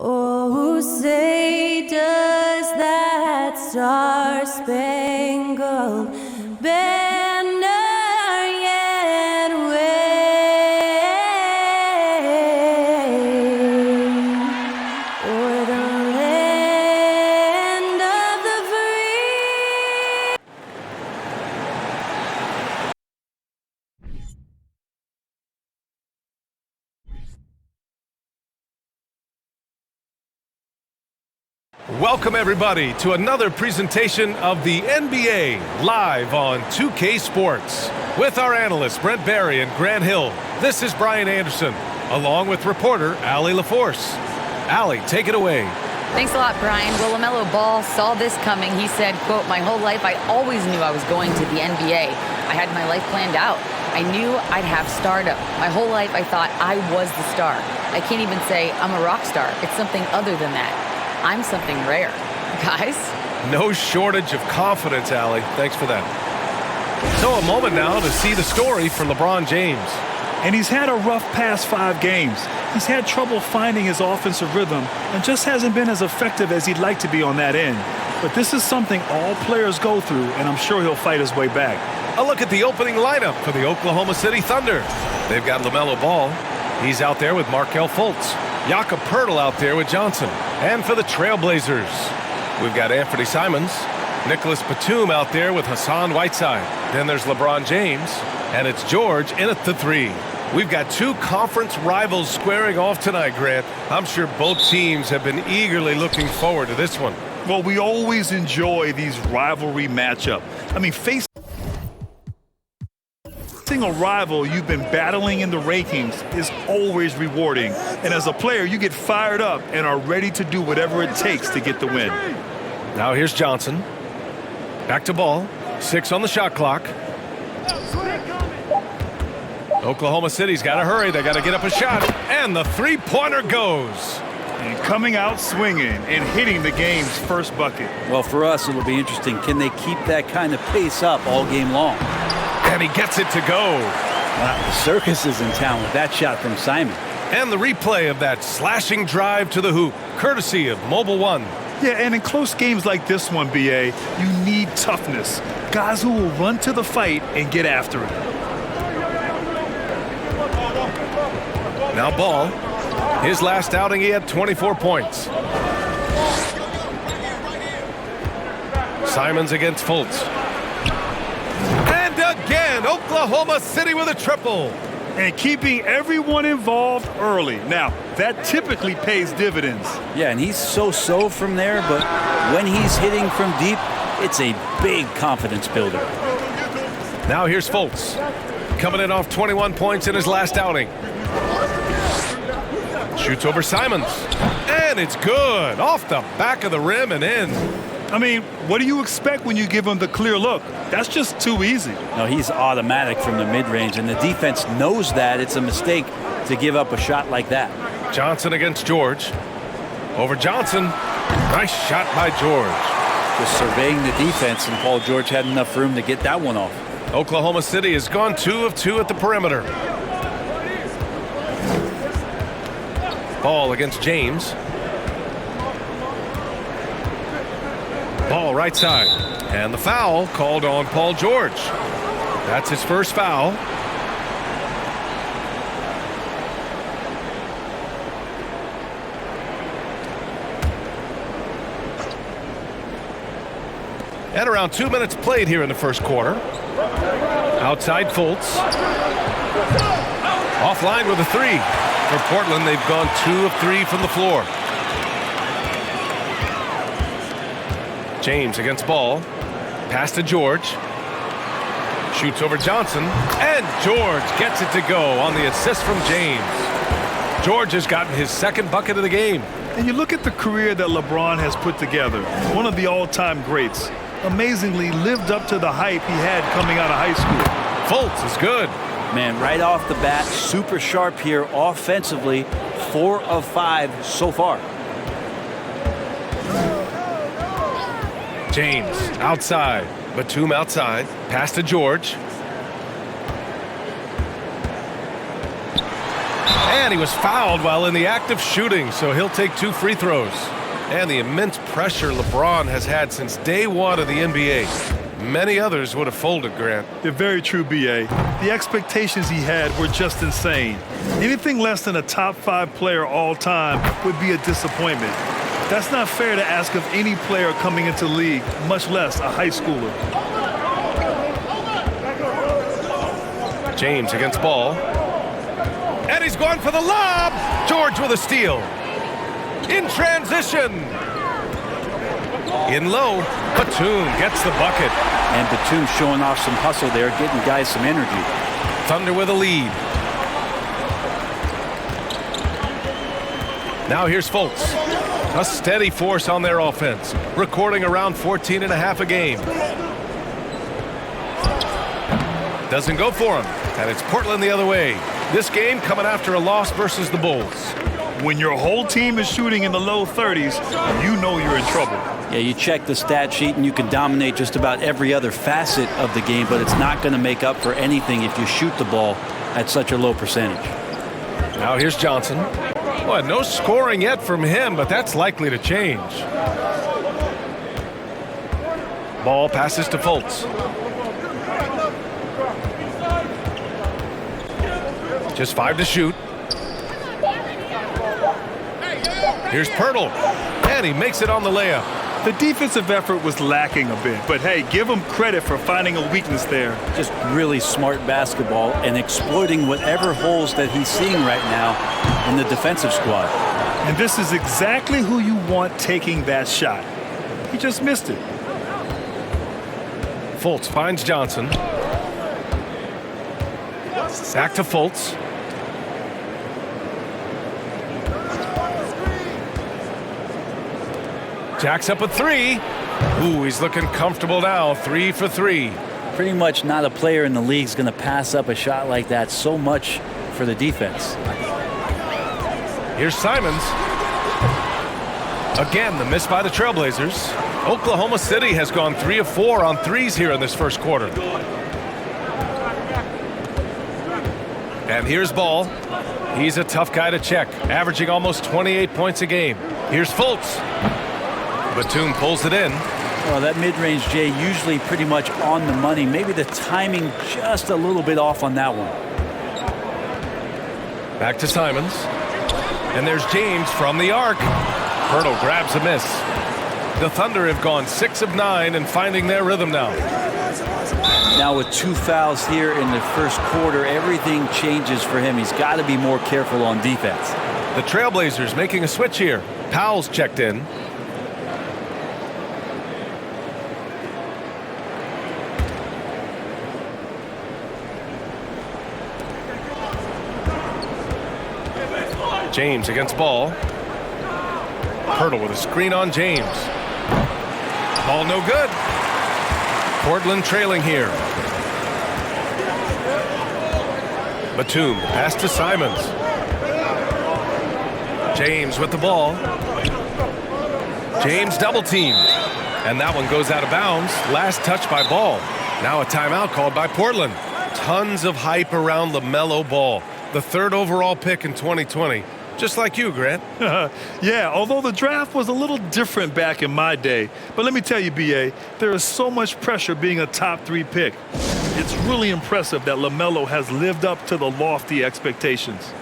Oh, say does that star-spangled banner yet wave o'er the land of the free? Welcome everybody to another presentation of the NBA live on 2K Sports. With our analysts Brent Barry and Grant Hill, this is Brian Anderson, along with reporter Allie LaForce. Allie, take it away. Thanks a lot, Brian. Well, LaMelo Ball saw this coming. He said, quote, "My whole life I always knew I was going to the NBA. I had my life planned out. I knew I'd have stardom. My whole life I thought I was the star. I can't even say I'm a rock star. It's something other than that. I'm something rare." Guys? No shortage of confidence, Allie. Thanks for that. So a moment now to see the story for LeBron James. And he's had a rough past 5 games. He's had trouble finding his offensive rhythm and just hasn't been as effective as he'd like to be on that end. But this is something all players go through, and I'm sure he'll fight his way back. A look at the opening lineup for the Oklahoma City Thunder. They've got LaMelo Ball. He's out there with Markelle Fultz. Jakob Poeltl out there with Johnson. And for the Trailblazers, we've got Anthony Simons, Nicholas Batum out there with Hassan Whiteside. Then there's LeBron James, and it's George in at the 3. We've got 2 conference rivals squaring off tonight, Grant. I'm sure both teams have been eagerly looking forward to this one. Well, we always enjoy these rivalry matchups. I mean, facing a rival you've been battling in the rankings is always rewarding. And as a player, you get fired up and are ready to do whatever it takes to get the win. Now here's Johnson. Back to Ball. 6 on the shot clock. Oklahoma City's got to hurry. They got to get up a shot. And the three-pointer goes. And coming out swinging and hitting the game's first bucket. Well, for us, it'll be interesting. Can they keep that kind of pace up all game long? And he gets it to go. Wow, the circus is in town with that shot from Simon. And the replay of that slashing drive to the hoop, courtesy of Mobile One. Yeah, and in close games like this one, BA, you need toughness. Guys who will run to the fight and get after it. Now Ball. His last outing, he had 24 points. Simons against Fultz. And again, Oklahoma City with a triple. And keeping everyone involved early. Now, that typically pays dividends. Yeah, and he's so-so from there, but when he's hitting from deep, it's a big confidence builder. Now here's Fultz. Coming in off 21 points in his last outing. Shoots over Simons. And it's good. Off the back of the rim and in. I mean, what do you expect when you give him the clear look? That's just too easy. No, he's automatic from the mid-range, and the defense knows that it's a mistake to give up a shot like that. Johnson against George. Over Johnson. Nice shot by George. Just surveying the defense, and Paul George had enough room to get that one off. Oklahoma City has gone 2 of 2 at the perimeter. Ball against James. Ball right side. And the foul called on Paul George. That's his first foul. And around 2 minutes played here in the first quarter. Outside Fultz. Offline with a 3. For Portland, they've gone 2 of 3 from the floor. James against Ball. Pass to George. Shoots over Johnson. And George gets it to go on the assist from James. George has gotten his second bucket of the game. And you look at the career that LeBron has put together. One of the all-time greats. Amazingly lived up to the hype he had coming out of high school. Fultz is good. Man, right off the bat, super sharp here offensively. 4 of 5 so far. James outside. Batum outside. Pass to George. And he was fouled while in the act of shooting, so he'll take 2 free throws. And the immense pressure LeBron has had since day one of the NBA. Many others would have folded, Grant. They're very true, B.A. The expectations he had were just insane. Anything less than a top 5 player all time would be a disappointment. That's not fair to ask of any player coming into the league, much less a high schooler. James against Ball. And he's going for the lob. George with a steal. In transition. In low, Batum gets the bucket. And Batum showing off some hustle there, getting guys some energy. Thunder with a lead. Now here's Fultz. A steady force on their offense, recording around 14.5 a game. Doesn't go for him, and it's Portland the other way. This game coming after a loss versus the Bulls. When your whole team is shooting in the low 30s, you know you're in trouble. Yeah, you check the stat sheet and you can dominate just about every other facet of the game, but it's not going to make up for anything if you shoot the ball at such a low percentage. Now here's Johnson. Well, no scoring yet from him, but that's likely to change. Ball passes to Fultz. Just 5 to shoot. Here's Pirtle, and he makes it on the layup. The defensive effort was lacking a bit, but hey, give him credit for finding a weakness there. Just really smart basketball and exploiting whatever holes that he's seeing right now in the defensive squad. And this is exactly who you want taking that shot. He just missed it. Fultz finds Johnson. Back to Fultz. Jacks up a 3. Ooh, he's looking comfortable now. 3 for 3. Pretty much not a player in the league is going to pass up a shot like that so much for the defense. Here's Simons. Again, the miss by the Trailblazers. Oklahoma City has gone 3 of 4 on threes here in this first quarter. And here's Ball. He's a tough guy to check, averaging almost 28 points a game. Here's Fultz. Batum pulls it in. Well, that mid-range, Jay, usually pretty much on the money. Maybe the timing just a little bit off on that one. Back to Simons. And there's James from the arc. Pirtle grabs a miss. The Thunder have gone 6 of 9 and finding their rhythm now. Now with 2 fouls here in the first quarter, everything changes for him. He's got to be more careful on defense. The Trailblazers making a switch here. Powell's checked in. James against Ball. Pirtle with a screen on James. Ball no good. Portland trailing here. Batum pass to Simons. James with the ball. James double teamed. And that one goes out of bounds. Last touch by Ball. Now a timeout called by Portland. Tons of hype around LaMelo Ball, the 3rd overall pick in 2020. Just like you, Grant. Yeah, although the draft was a little different back in my day. But let me tell you, B.A., there is so much pressure being a top 3 pick. It's really impressive that LaMelo has lived up to the lofty expectations.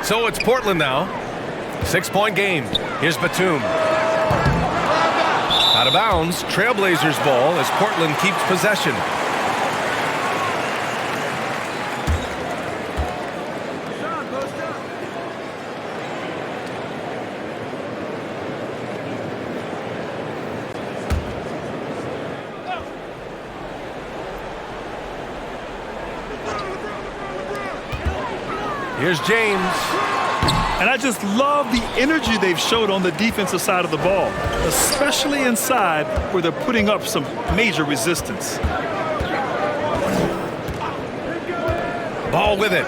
So it's Portland now. 6-point game. Here's Batum. Out of bounds. Trailblazers ball as Portland keeps possession. Here's James. And I just love the energy they've showed on the defensive side of the ball, especially inside where they're putting up some major resistance. Ball with it.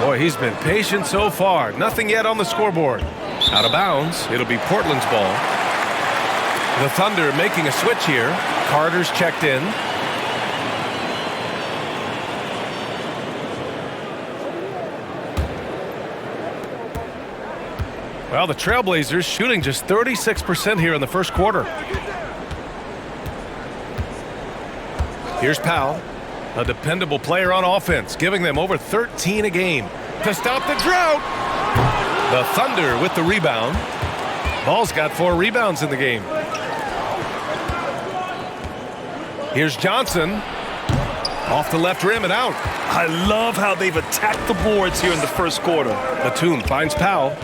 Boy, he's been patient so far. Nothing yet on the scoreboard. Out of bounds. It'll be Portland's ball. The Thunder making a switch here. Carter's checked in. Well, the Trailblazers shooting just 36% here in the first quarter. Here's Powell, a dependable player on offense, giving them over 13 a game to stop the drought. The Thunder with the rebound. Ball's got 4 rebounds in the game. Here's Johnson. Off the left rim and out. I love how they've attacked the boards here in the first quarter. Batum finds Powell.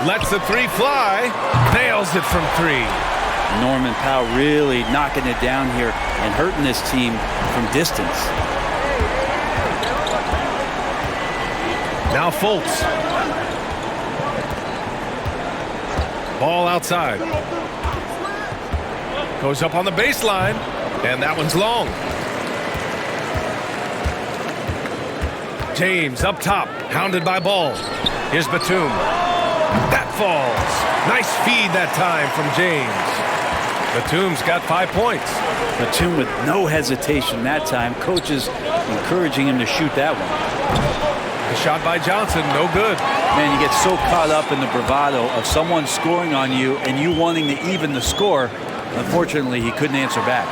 Lets the three fly. Nails it from 3. Norman Powell really knocking it down here and hurting this team from distance. Now Fultz. Ball outside. Goes up on the baseline, and that one's long. James up top, hounded by Ball. Here's Batum. That falls. Nice feed that time from James. Batum's got 5 points. Batum with no hesitation that time. Coaches encouraging him to shoot that one. The shot by Johnson, no good. Man, you get so caught up in the bravado of someone scoring on you and you wanting to even the score. Unfortunately, he couldn't answer back.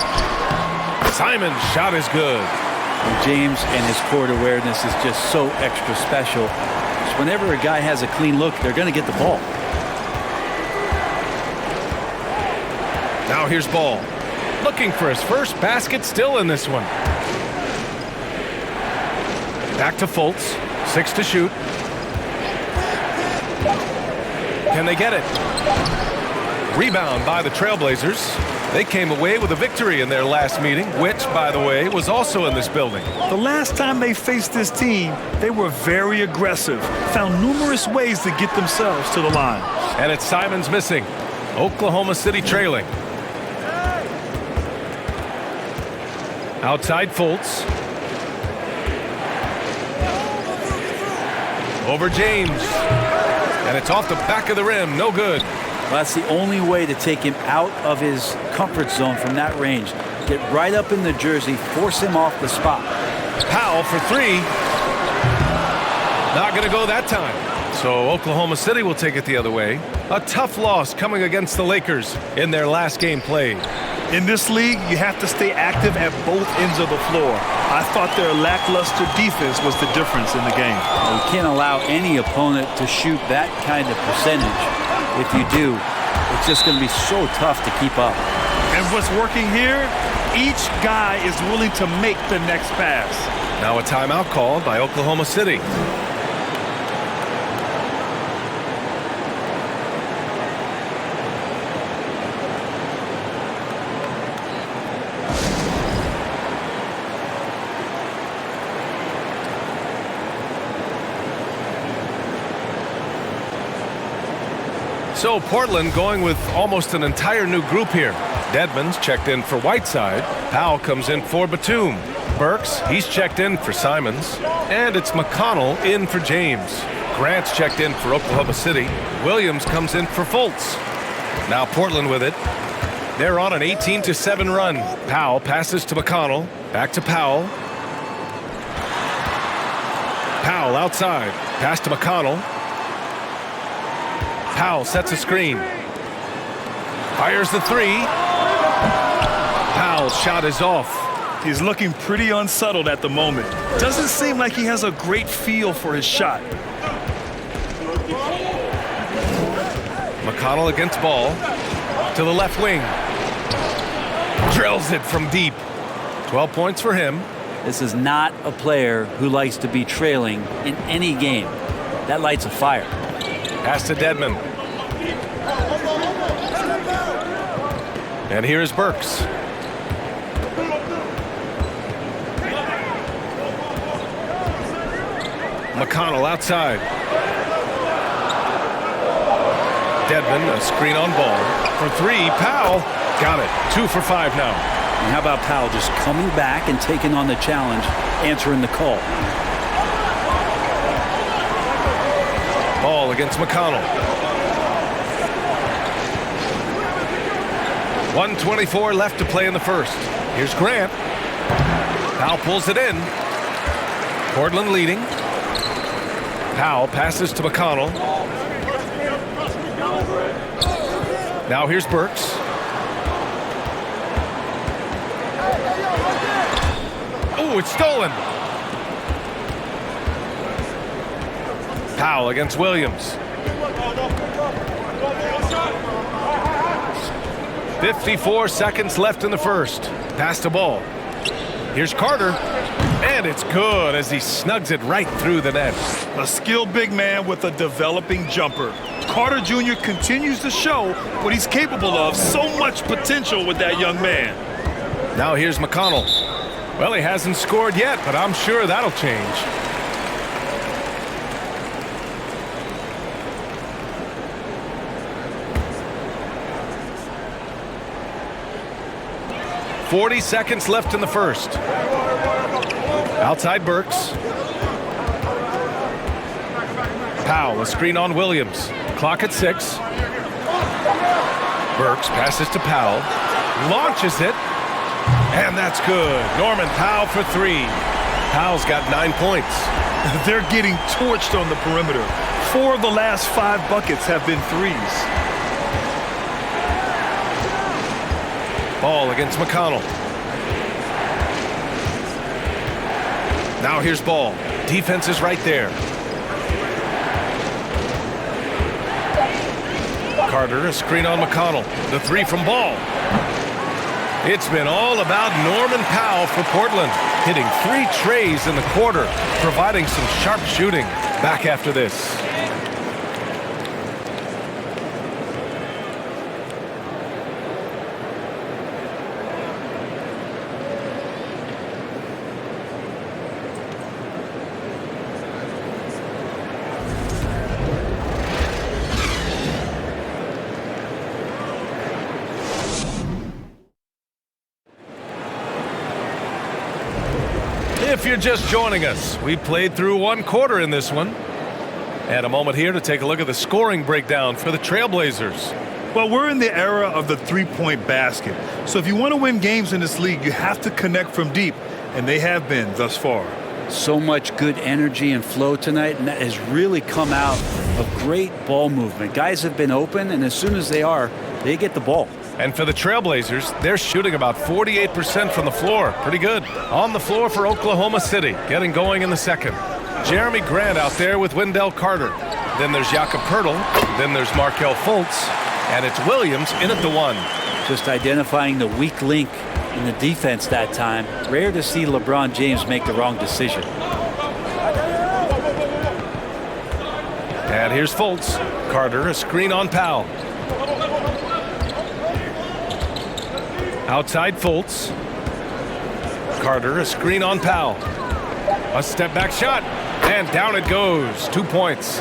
Simon's shot is good. And James and his court awareness is just so extra special. So whenever a guy has a clean look, they're going to get the ball. Now here's Ball. Looking for his first basket still in this one. Back to Fultz. 6 to shoot. Can they get it? Rebound by the Trailblazers. They came away with a victory in their last meeting, which, by the way, was also in this building. The last time they faced this team, they were very aggressive, found numerous ways to get themselves to the line. And it's Simons missing. Oklahoma City trailing. Outside Fultz. Over James. And it's off the back of the rim. No good. Well, that's the only way to take him out of his comfort zone from that range. Get right up in the jersey, force him off the spot. Powell for 3. Not going to go that time. So Oklahoma City will take it the other way. A tough loss coming against the Lakers in their last game played. In this league, you have to stay active at both ends of the floor. I thought their lackluster defense was the difference in the game. You can't allow any opponent to shoot that kind of percentage. If you do, it's just going to be so tough to keep up. And what's working here, each guy is willing to make the next pass. Now a timeout called by Oklahoma City. So Portland going with almost an entire new group here. Dedmon's checked in for Whiteside. Powell comes in for Batum. Burks, he's checked in for Simons. And it's McConnell in for James. Grant's checked in for Oklahoma City. Williams comes in for Fultz. Now Portland with it. They're on an 18-7 run. Powell passes to McConnell. Back to Powell. Powell outside. Pass to McConnell. Powell sets a screen. Fires the 3. Powell's shot is off. He's looking pretty unsettled at the moment. Doesn't seem like he has a great feel for his shot. McConnell against Ball. To the left wing. Drills it from deep. 12 points for him. This is not a player who likes to be trailing in any game. That lights a fire. Pass to Dedmon. And here's Burks. McConnell outside. Dedman, a screen on ball. For three, Powell got it. 2 for 5 now. And how about Powell just coming back and taking on the challenge, answering the call? Ball against McConnell. 1:24 left to play in the first. Here's Grant. Powell pulls it in. Portland leading. Powell passes to McConnell. Now here's Burks. Oh, it's stolen. Powell against Williams. 54 seconds left in the first. Pass the ball. Here's Carter. And it's good as he snugs it right through the net. A skilled big man with a developing jumper. Carter Jr. continues to show what he's capable of. So much potential with that young man. Now here's McConnell. Well, he hasn't scored yet, but I'm sure that'll change. .40 seconds left in the first. Outside Burks. Powell, a screen on Williams. Clock at 6. Burks passes to Powell. Launches it. And that's good. Norman Powell for 3. Powell's got 9 points. They're getting torched on the perimeter. 4 of the last 5 buckets have been threes. Ball against McConnell. Now here's Ball. Defense is right there. Carter, a screen on McConnell. The 3 from Ball. It's been all about Norman Powell for Portland, hitting 3 trays in the quarter, providing some sharp shooting. Back after this. If you're just joining us, we played through 1 quarter in this one. And a moment here to take a look at the scoring breakdown for the Trailblazers. Well, we're in the era of the 3-point basket. So if you want to win games in this league, you have to connect from deep. And they have been thus far. So much good energy and flow tonight, and that has really come out of great ball movement. Guys have been open, and as soon as they are, they get the ball. And for the Trailblazers, they're shooting about 48% from the floor. Pretty good. On the floor for Oklahoma City, getting going in the second. Jeremy Grant out there with Wendell Carter. Then there's Jakob Poeltl. Then there's Markelle Fultz. And it's Williams in at the 1. Just identifying the weak link in the defense that time. Rare to see LeBron James make the wrong decision. And here's Fultz. Carter, a screen on Powell. Outside Fultz. Carter, a screen on Powell. A step back shot. And down it goes. 2 points.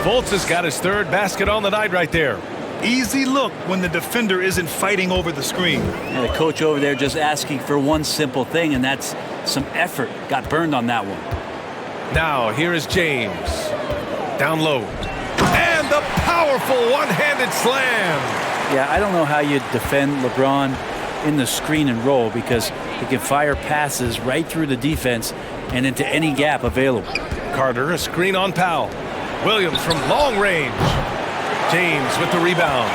Fultz has got his 3rd basket on the night right there. Easy look when the defender isn't fighting over the screen. And the coach over there just asking for one simple thing, and that's some effort. Got burned on that one. Now here is James. Down low. And the powerful one-handed slam. Yeah, I don't know how you defend LeBron in the screen and roll, because he can fire passes right through the defense and into any gap available. Carter, a screen on Powell. Williams from long range. James with the rebound.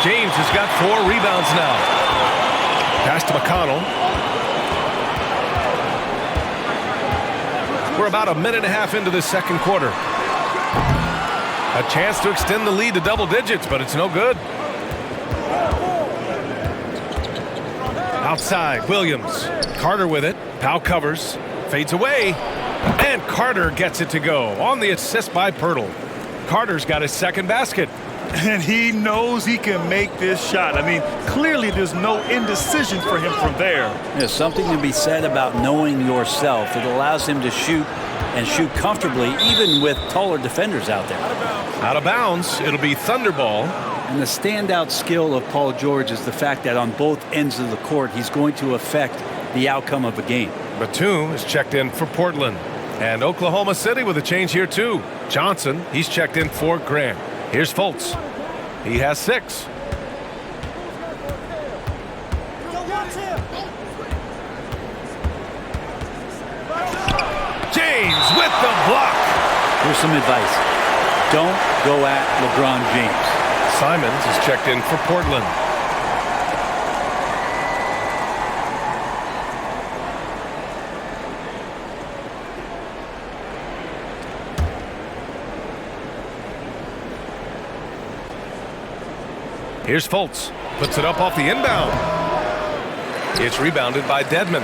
James has got 4 rebounds now. Pass to McConnell. We're about a minute and a half into this second quarter. A chance to extend the lead to double digits, but it's no good. Outside, Williams. Carter with it. Powell covers. Fades away. And Carter gets it to go on the assist by Poeltl. Carter's got his 2nd basket. And he knows he can make this shot. I mean, clearly there's no indecision for him from there. There's something to be said about knowing yourself. It allows him to shoot and shoot comfortably, even with taller defenders out there. Out of bounds, it'll be Thunderball. And the standout skill of Paul George is the fact that on both ends of the court, he's going to affect the outcome of a game. Batum is checked in for Portland. And Oklahoma City with a change here too. Johnson, he's checked in for Grant. Here's Fultz. He has 6. James with the block. Here's some advice. Don't go at LeBron James. Simons is checked in for Portland. Here's Fultz. Puts it up off the inbound. It's rebounded by Dedmon.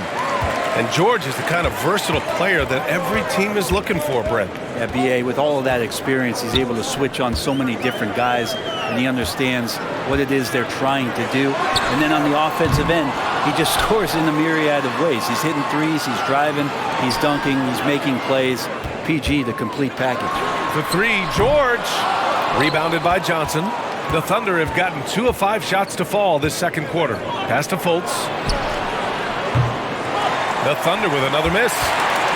And George is the kind of versatile player that every team is looking for, Brent. Yeah, BA, with all of that experience, he's able to switch on so many different guys, and he understands what it is they're trying to do. And then on the offensive end, he just scores in a myriad of ways. He's hitting threes, he's driving, he's dunking, he's making plays. PG, the complete package. The 3, George. Rebounded by Johnson. The Thunder have gotten 2 of 5 shots to fall this second quarter. Pass to Fultz. The Thunder with another miss.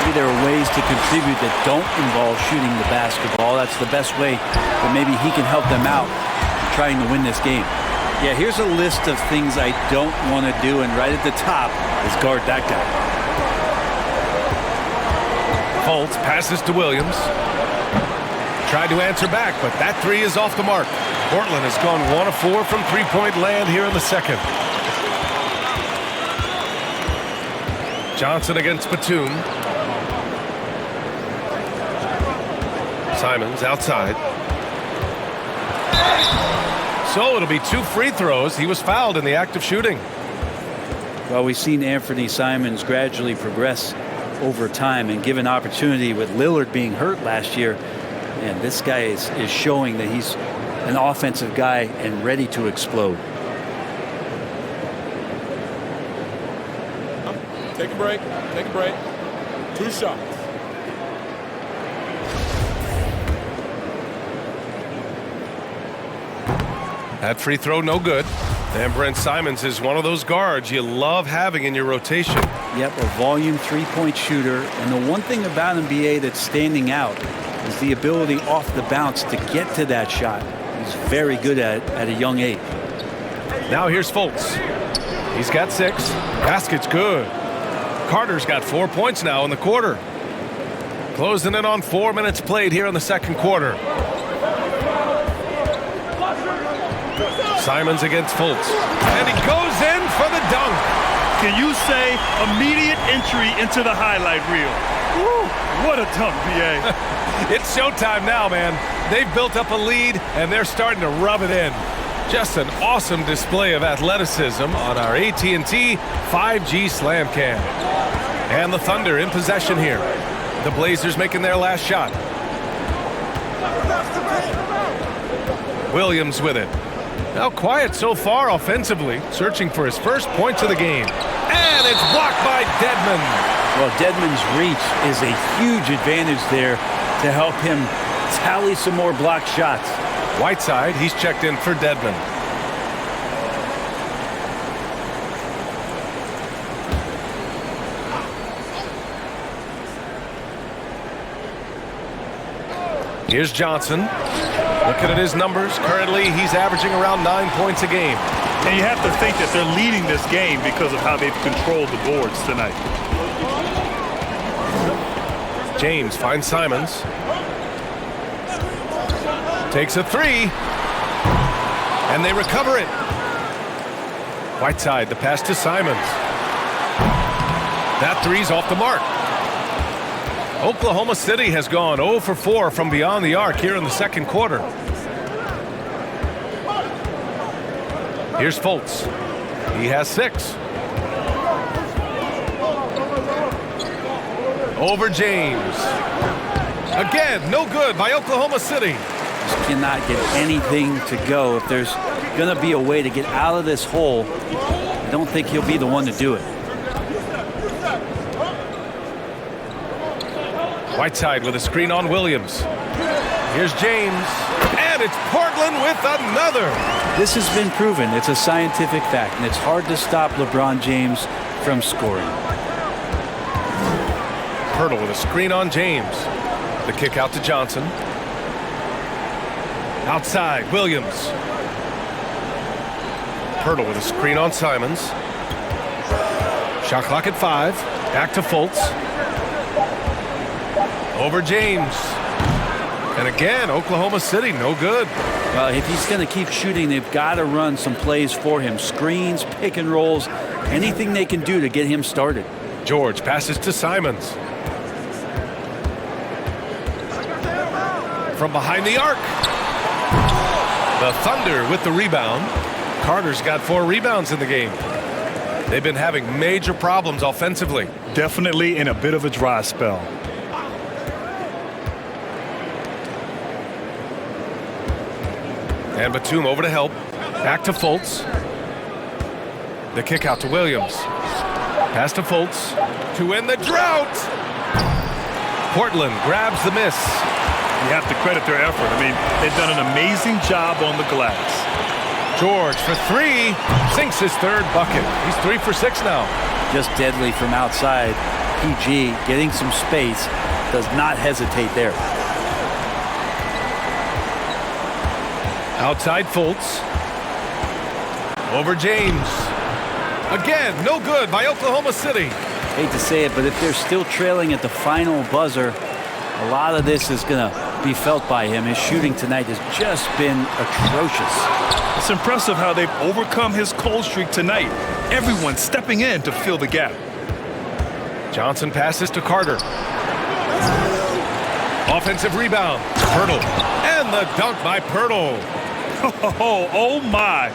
Maybe there are ways to contribute that don't involve shooting the basketball. That's the best way that maybe he can help them out trying to win this game. Yeah, here's a list of things I don't want to do, and right at the top is guard that guy. Fultz passes to Williams. Tried to answer back, but that 3 is off the mark. Portland has gone 1 of 4 from three-point land here in the second. Johnson against Batum. Simons outside. So it'll be 2 free throws. He was fouled in the act of shooting. Well, we've seen Anthony Simons gradually progress over time and given opportunity with Lillard being hurt last year. And this guy is showing that he's an offensive guy and ready to explode. Take a break. Take a break. 2 shots. That free throw no good. And Brent Simons is one of those guards you love having in your rotation. Yep, a volume three-point shooter. And the one thing about NBA that's standing out is the ability off the bounce to get to that shot. He's very good at a young age. Now here's Fultz. He's got 6. Basket's good. Carter's got 4 points now in the quarter. Closing in on 4 minutes played here in the second quarter. Simons against Fultz. And he goes in for the dunk. Can you say immediate entry into the highlight reel? Woo, what a dunk, BA. It's showtime now, man. They've built up a lead, and they're starting to rub it in. Just an awesome display of athleticism on our AT&T 5G Slam Cam. And the Thunder in possession here. The Blazers making their last shot. Williams with it. Now quiet so far offensively, searching for his first points of the game. And it's blocked by Dedmon. Well, Dedmon's reach is a huge advantage there to help him tally some more blocked shots. Whiteside, he's checked in for Dedmon. Here's Johnson. Looking at his numbers, currently he's averaging around 9 points a game. And you have to think that they're leading this game because of how they've controlled the boards tonight. James finds Simons. Takes a 3. And they recover it. Whiteside, the pass to Simons. That 3's off the mark. Oklahoma City has gone 0 for 4 from beyond the arc here in the second quarter. Here's Fultz. He has 6. Over James. Again, no good by Oklahoma City. Bucks cannot get anything to go. If there's going to be a way to get out of this hole, I don't think he'll be the one to do it. Whiteside with a screen on Williams. Here's James, and it's Portland with another. This has been proven. It's a scientific fact, and it's hard to stop LeBron James from scoring. Pirtle with a screen on James. The kick out to Johnson. Outside, Williams. Pirtle with a screen on Simons. Shot clock at 5. Back to Fultz. Over James. And again, Oklahoma City, no good. Well, if he's going to keep shooting, they've got to run some plays for him. Screens, pick and rolls, anything they can do to get him started. George passes to Simons. From behind the arc. The Thunder with the rebound. Carter's got 4 rebounds in the game. They've been having major problems offensively. Definitely in a bit of a dry spell. And Batum over to help. Back to Fultz. The kick out to Williams. Pass to Fultz. To end the drought. Portland grabs the miss. You have to credit their effort. I mean, they've done an amazing job on the glass. George for 3. Sinks his 3rd bucket. He's 3 for 6 now. Just deadly from outside. PG getting some space. Does not hesitate there. Outside Fultz. Over James. Again, no good by Oklahoma City. Hate to say it, but if they're still trailing at the final buzzer, a lot of this is going to be felt by him. His shooting tonight has just been atrocious. It's impressive how they've overcome his cold streak tonight. Everyone stepping in to fill the gap. Johnson passes to Carter. Offensive rebound. Pirtle. And the dunk by Pirtle. Oh my.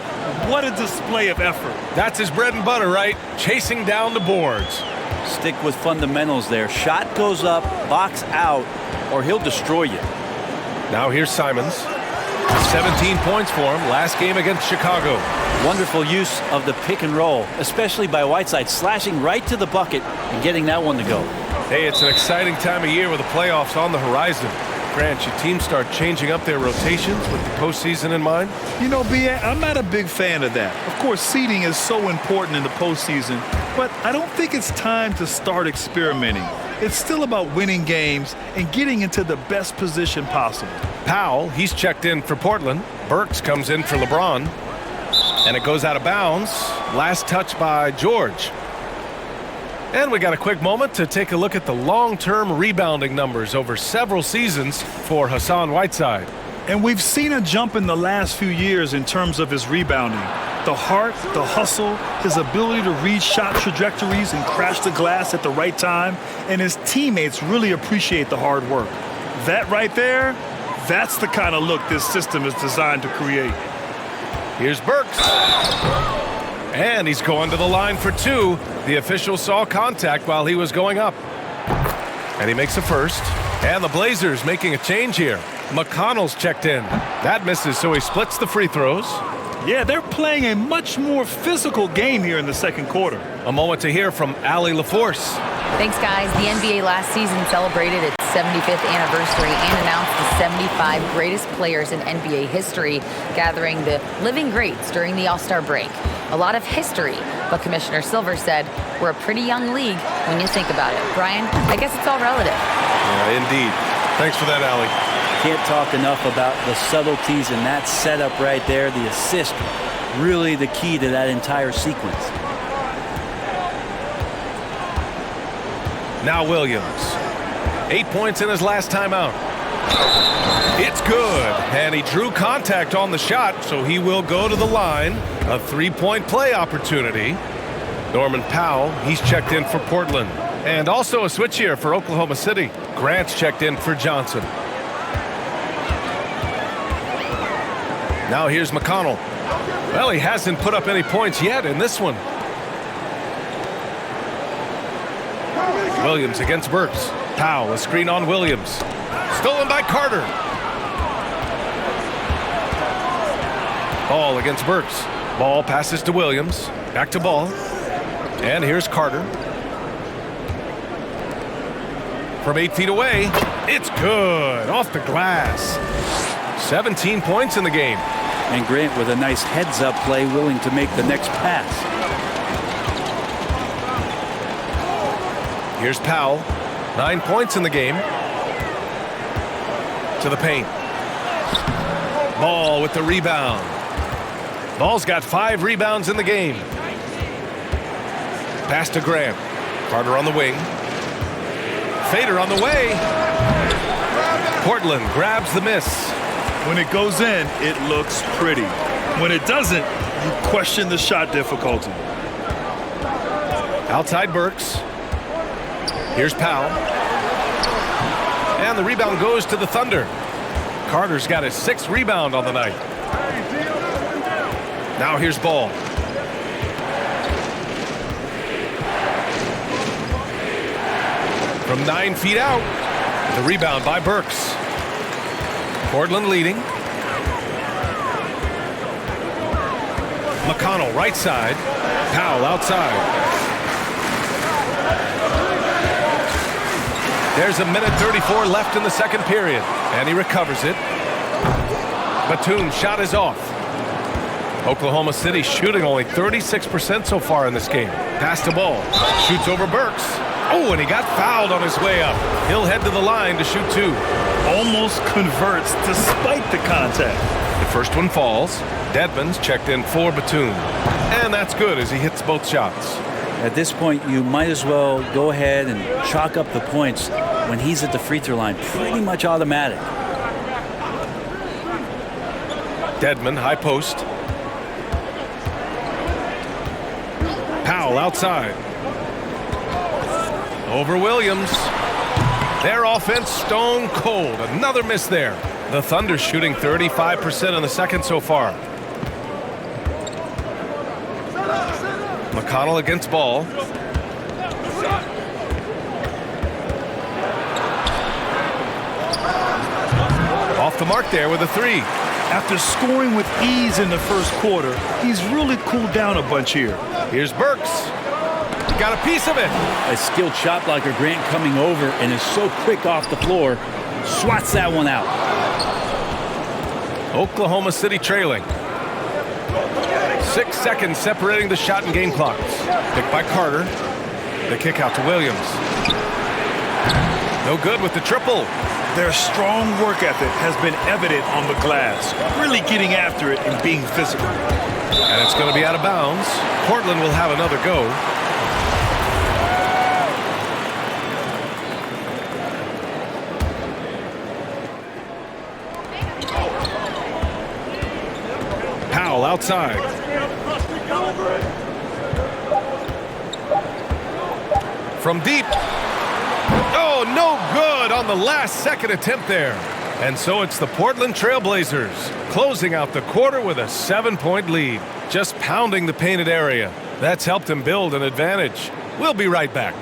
What a display of effort. That's his bread and butter, right? Chasing down the boards. Stick with fundamentals there. Shot goes up, box out, or he'll destroy you. Now here's Simons. 17 points for him last game against Chicago. Wonderful use of the pick and roll, especially by Whiteside, slashing right to the bucket and getting that one to go. Hey, it's an exciting time of year with the playoffs on the horizon. Grant, your teams start changing up their rotations with the postseason in mind? You know, B.A., I'm not a big fan of that. Of course, seeding is so important in the postseason, but I don't think it's time to start experimenting. It's still about winning games and getting into the best position possible. Powell, he's checked in for Portland. Burks comes in for LeBron. And it goes out of bounds. Last touch by George. And we got a quick moment to take a look at the long-term rebounding numbers over several seasons for Hassan Whiteside. And we've seen a jump in the last few years in terms of his rebounding. The heart, the hustle, his ability to read shot trajectories and crash the glass at the right time, and his teammates really appreciate the hard work. That right there, that's the kind of look this system is designed to create. Here's Burks. And he's going to the line for 2. The official saw contact while he was going up. And he makes a first. And the Blazers making a change here. McConnell's checked in. That misses, so he splits the free throws. Yeah, they're playing a much more physical game here in the second quarter. A moment to hear from Allie LaForce. Thanks, guys. The NBA last season celebrated its 75th anniversary and announced the 75 greatest players in NBA history, gathering the living greats during the All-Star break. A lot of history, but Commissioner Silver said we're a pretty young league when you think about it. Brian, I guess it's all relative. Yeah, indeed. Thanks for that, Allie. Can't talk enough about the subtleties in that setup right there. The assist, really the key to that entire sequence. Now Williams. 8 points in his last time out. It's good. And he drew contact on the shot, so he will go to the line. A 3-point play opportunity. Norman Powell, he's checked in for Portland. And also a switch here for Oklahoma City. Grant's checked in for Johnson. Now here's McConnell. Well, he hasn't put up any points yet in this one. Williams against Burks. Powell, a screen on Williams. Stolen by Carter. Ball against Burks. Ball passes to Williams. Back to Ball. And here's Carter. From 8 feet away, it's good. Off the glass. 17 points in the game. And Grant with a nice heads-up play, willing to make the next pass. Here's Powell. 9 points in the game. To the paint. Ball with the rebound. Ball's got 5 rebounds in the game. Pass to Grant. Carter on the wing. Fader on the way. Portland grabs the miss. When it goes in, it looks pretty. When it doesn't, you question the shot difficulty. Outside Burks. Here's Powell. And the rebound goes to the Thunder. Carter's got his 6th rebound on the night. Now here's Ball. From 9 feet out. The rebound by Burks. Portland leading. McConnell right side. Powell outside. There's a minute 34 left in the second period. And he recovers it. Batum's shot is off. Oklahoma City shooting only 36% so far in this game. Pass to Ball. Shoots over Burks. Oh, and he got fouled on his way up. He'll head to the line to shoot 2. Almost converts despite the contact. The first one falls. Dedmon's checked in for Batum. And that's good as he hits both shots. At this point, you might as well go ahead and chalk up the points when he's at the free throw line. Pretty much automatic. Dedmon, high post. Powell outside. Over Williams. Their offense stone cold. Another miss there. The Thunder shooting 35% in the second so far. McConnell against Ball. Off the mark there with a 3. After scoring with ease in the first quarter, he's really cooled down a bunch here. Here's Burks. Got a piece of it. A skilled shot blocker, Grant, coming over and is so quick off the floor. Swats that one out. Oklahoma City trailing. 6 seconds separating the shot and game clocks. Picked by Carter. The kick out to Williams. No good with the triple. Their strong work ethic has been evident on the glass, really getting after it and being physical. And it's going to be out of bounds. Portland will have another go. Powell outside. From deep. Oh, no good on the last second attempt there. And so it's the Portland Trailblazers closing out the quarter with a 7-point lead. Just pounding the painted area. That's helped them build an advantage. We'll be right back.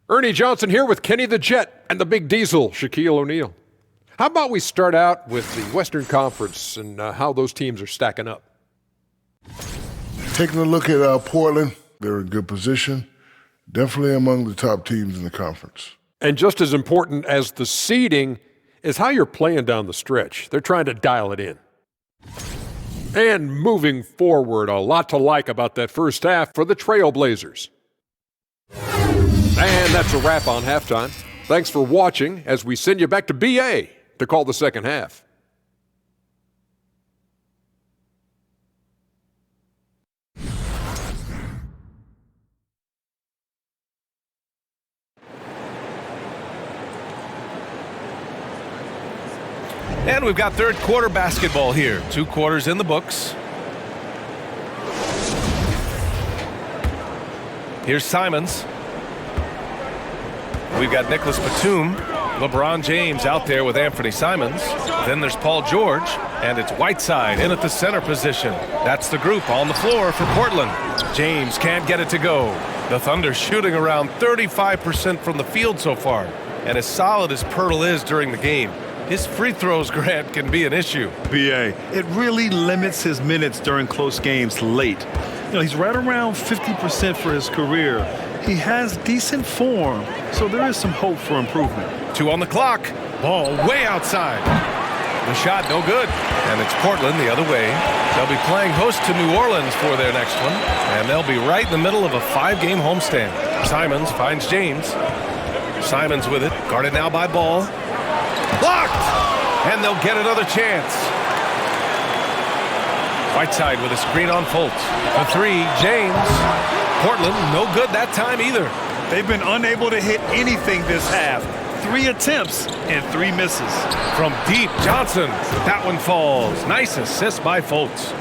Ernie Johnson here with Kenny the Jet and the Big Diesel, Shaquille O'Neal. How about we start out with the Western Conference and how those teams are stacking up? Taking a look at Portland, they're in good position. Definitely among the top teams in the conference. And just as important as the seeding is how you're playing down the stretch. They're trying to dial it in. And moving forward, a lot to like about that first half for the Trailblazers. And that's a wrap on halftime. Thanks for watching as we send you back to BA to call the second half. And we've got third quarter basketball here. 2 quarters in the books. Here's Simons. We've got Nicholas Batum, LeBron James out there with Anthony Simons. Then there's Paul George. And it's Whiteside in at the center position. That's the group on the floor for Portland. James can't get it to go. The Thunder shooting around 35% from the field so far. And as solid as Pirtle is during the game, his free throws, Grant, can be an issue. BA, it really limits his minutes during close games late. You know, he's right around 50% for his career. He has decent form, so there is some hope for improvement. 2 on the clock. Ball way outside. The shot no good. And it's Portland the other way. They'll be playing host to New Orleans for their next one. And they'll be right in the middle of a 5-game homestand. Simons finds James. Simons with it. Guarded now by Ball. Blocked! And they'll get another chance. Whiteside with a screen on Fultz. The 3, James. Portland, no good that time either. They've been unable to hit anything this half. 3 attempts and 3 misses. From deep, Johnson. That one falls. Nice assist by Fultz.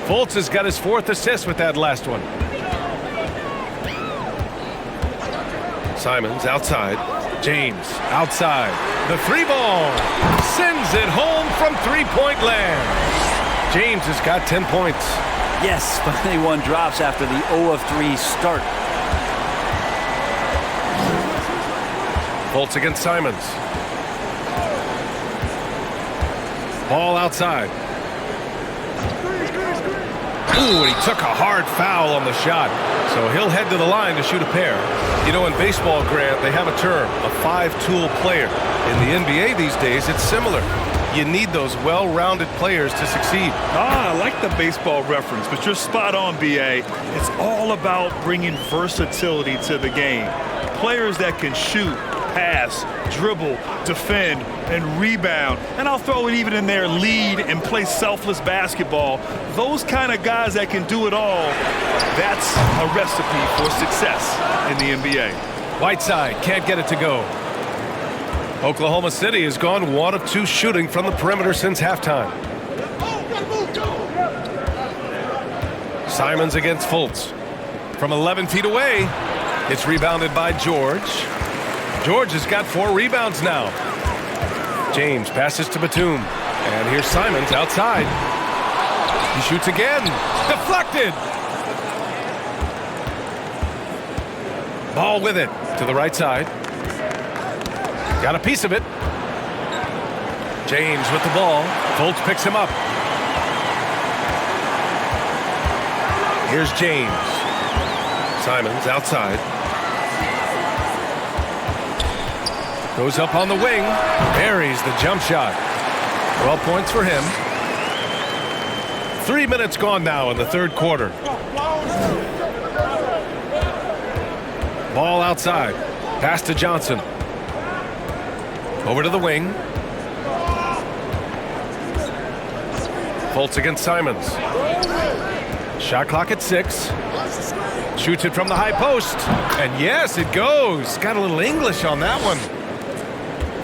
Fultz has got his 4th assist with that last one. Simons outside. James outside. The 3 ball. Sends it home from 3-point land. James has got 10 points. Yes, finally one drops after the 0 of 3 start. Fultz against Simons. Ball outside. Ooh, and he took a hard foul on the shot. So he'll head to the line to shoot a pair. You know, in baseball, Grant, they have a term, a 5-tool player. In the NBA these days, it's similar. You need those well-rounded players to succeed. I like the baseball reference, but you're spot on, BA. It's all about bringing versatility to the game. Players that can shoot, pass, dribble, defend, and rebound. And I'll throw it even in there, lead and play selfless basketball. Those kind of guys that can do it all, that's a recipe for success in the NBA. Whiteside can't get it to go. Oklahoma City has gone 1 of 2 shooting from the perimeter since halftime. Simons against Fultz. From 11 feet away, it's rebounded by George. George has got 4 rebounds now. James passes to Batum. And here's Simons outside. He shoots again. Deflected. Ball with it to the right side. Got a piece of it. James with the ball. Fultz picks him up. Here's James. Simons outside. Goes up on the wing. Buries the jump shot. 12 points for him. 3 minutes gone now in the 3rd quarter. Ball outside. Pass to Johnson. Over to the wing. Fultz against Simons. Shot clock at 6. Shoots it from the high post. And yes, it goes. Got a little English on that one.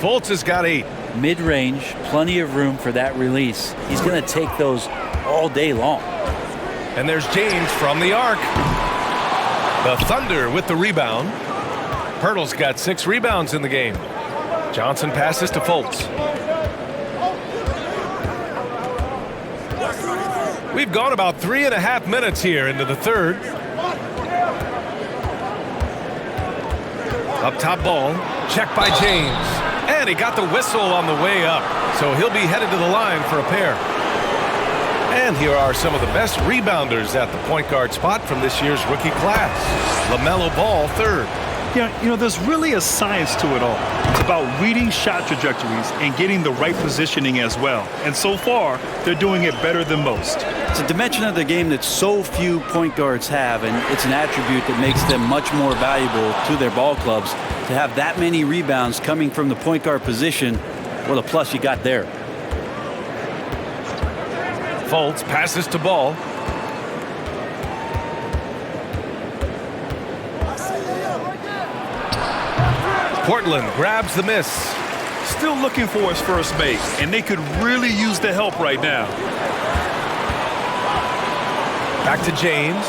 Fultz has got 8. Mid-range, plenty of room for that release. He's going to take those all day long. And there's James from the arc. The Thunder with the rebound. Pirtle's got 6 rebounds in the game. Johnson passes to Fultz. We've gone about 3.5 minutes here into the 3rd. Up top ball. Checked by James. And he got the whistle on the way up. So he'll be headed to the line for a pair. And here are some of the best rebounders at the point guard spot from this year's rookie class. LaMelo Ball, 3rd. Yeah, you know, there's really a science to it all. It's about reading shot trajectories and getting the right positioning as well. And so far, they're doing it better than most. It's a dimension of the game that so few point guards have, and it's an attribute that makes them much more valuable to their ball clubs. To have that many rebounds coming from the point guard position, what a plus you got there. Fultz passes to Ball. Portland grabs the miss. Still looking for his first make, and they could really use the help right now. Back to James.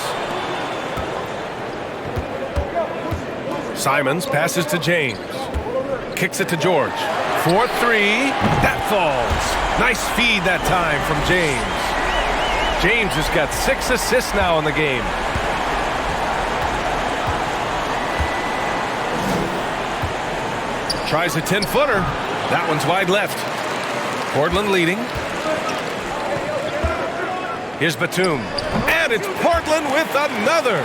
Simons passes to James. Kicks it to George. 4-3. That falls. Nice feed that time from James. James has got 6 assists now in the game. Tries a 10-footer. That one's wide left. Portland leading. Here's Batum. And it's Portland with another.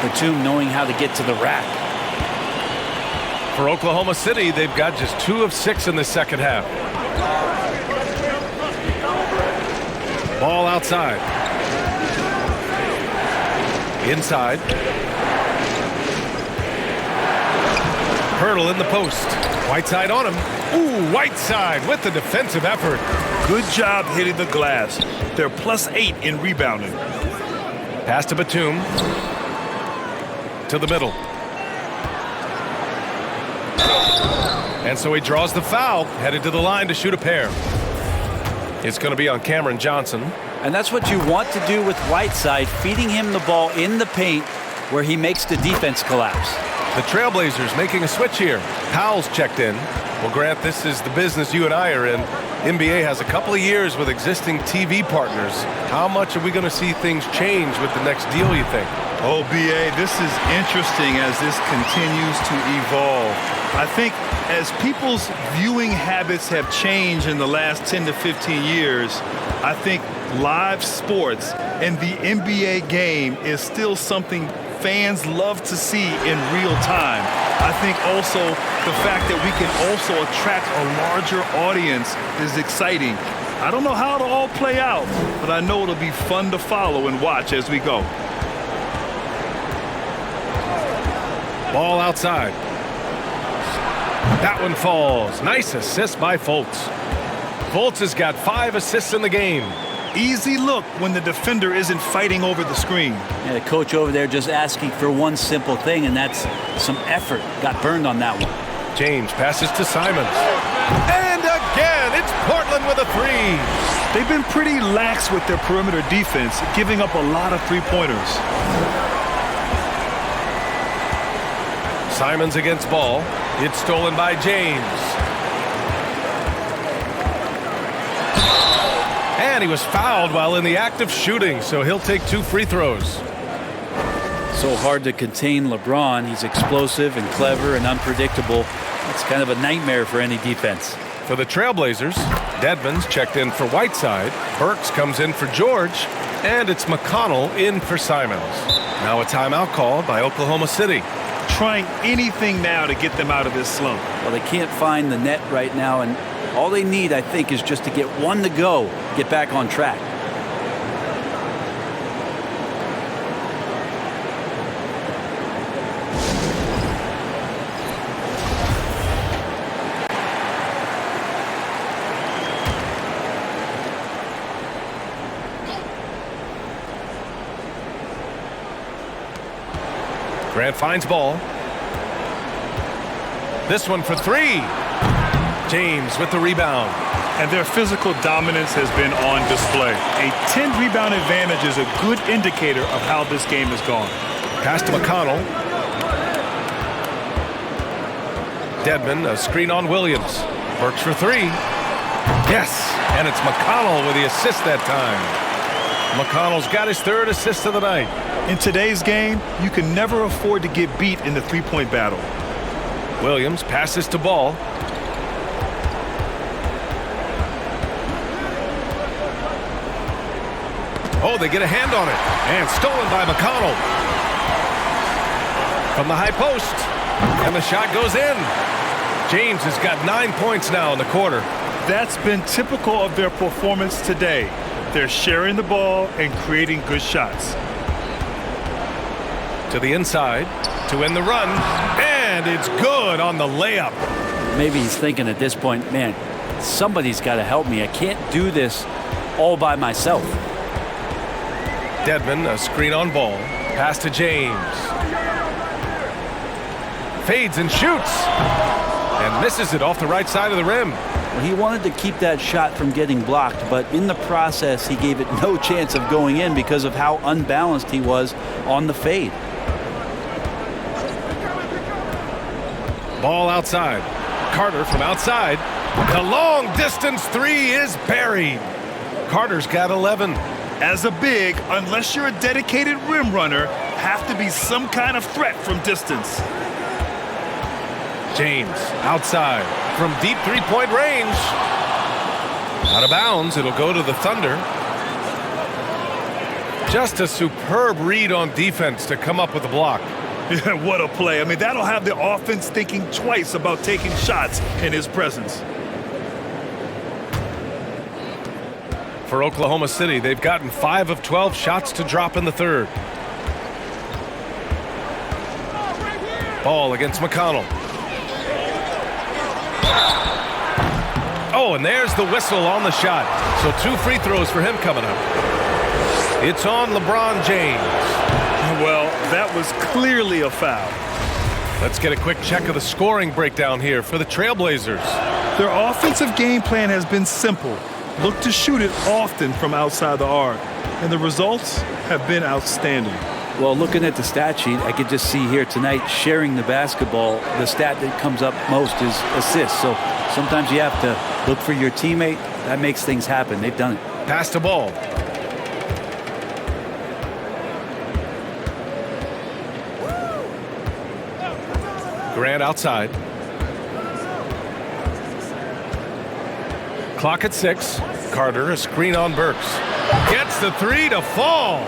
Batum knowing how to get to the rack. For Oklahoma City, they've got just 2 of 6 in the second half. Ball outside. Inside. Hurdle in the post. Whiteside on him. Ooh, Whiteside with the defensive effort. Good job hitting the glass. They're +8 in rebounding. Pass to Batum. To the middle. And so he draws the foul, headed to the line to shoot a pair. It's going to be on Cameron Johnson. And that's what you want to do with Whiteside, feeding him the ball in the paint where he makes the defense collapse. The Trailblazers making a switch here. Powell's checked in. Well, Grant, this is the business you and I are in. NBA has a couple of years with existing TV partners. How much are we going to see things change with the next deal, you think? Oh, BA, this is interesting as this continues to evolve. I think as people's viewing habits have changed in the last 10 to 15 years, I think live sports and the NBA game is still something fans love to see in real time. I think also the fact that we can also attract a larger audience is exciting. I don't know how it'll all play out, but I know it'll be fun to follow and watch as we go. Ball outside. That one falls. Nice assist by Fultz. Fultz has got 5 assists in the game. Easy look when the defender isn't fighting over the screen. Yeah, the coach over there just asking for one simple thing, and that's some effort. Got burned on that one. James passes to Simons. And again, it's Portland with a 3. They've been pretty lax with their perimeter defense, giving up a lot of three-pointers. Simons against ball. It's stolen by James. And he was fouled while in the act of shooting, so he'll take 2 free throws. So hard to contain LeBron. He's explosive and clever and unpredictable. It's kind of a nightmare for any defense. For the Trailblazers, Dedmon's checked in for Whiteside. Burks comes in for George. And it's McConnell in for Simons. Now a timeout called by Oklahoma City. Trying anything now to get them out of this slump. Well, they can't find the net right now, and all they need, I think, is just to get one to go, get back on track. Grant finds ball. This one for 3. James with the rebound. And their physical dominance has been on display. A 10-rebound advantage is a good indicator of how this game has gone. Pass to McConnell. Dedmon, a screen on Williams. Works for 3. Yes, and it's McConnell with the assist that time. McConnell's got his 3rd assist of the night. In today's game, you can never afford to get beat in the three-point battle. Williams passes to ball. Oh, they get a hand on it. And stolen by McConnell. From the high post. And the shot goes in. James has got 9 points now in the quarter. That's been typical of their performance today. They're sharing the ball and creating good shots. To the inside to win the run. And it's good on the layup. Maybe he's thinking at this point, man, somebody's got to help me. I can't do this all by myself. Dedmon, a screen on ball. Pass to James. Fades and shoots. And misses it off the right side of the rim. Well, he wanted to keep that shot from getting blocked, but in the process, he gave it no chance of going in because of how unbalanced he was on the fade. Ball outside. Carter from outside. The long distance three is buried. Carter's got 11. As a big, unless you're a dedicated rim runner, have to be some kind of threat from distance. James outside from deep three-point range. Out of bounds, it'll go to the Thunder. Just a superb read on defense to come up with a block. Yeah, what a play. I mean, that'll have the offense thinking twice about taking shots in his presence. For Oklahoma City, they've gotten 5 of 12 shots to drop in the third. Ball against McConnell. Oh, and there's the whistle on the shot. So 2 free throws for him coming up. It's on LeBron James. Well, that was clearly a foul. Let's get a quick check of the scoring breakdown here for the Trailblazers. Their offensive game plan has been simple. Look to shoot it often from outside the arc. And the results have been outstanding. Well, looking at the stat sheet, I could just see here tonight sharing the basketball. The stat that comes up most is assists. So sometimes you have to look for your teammate. That makes things happen. They've done it. Pass the ball. Grant outside. Clock at 6. Carter, a screen on Burks. Gets the three to fall.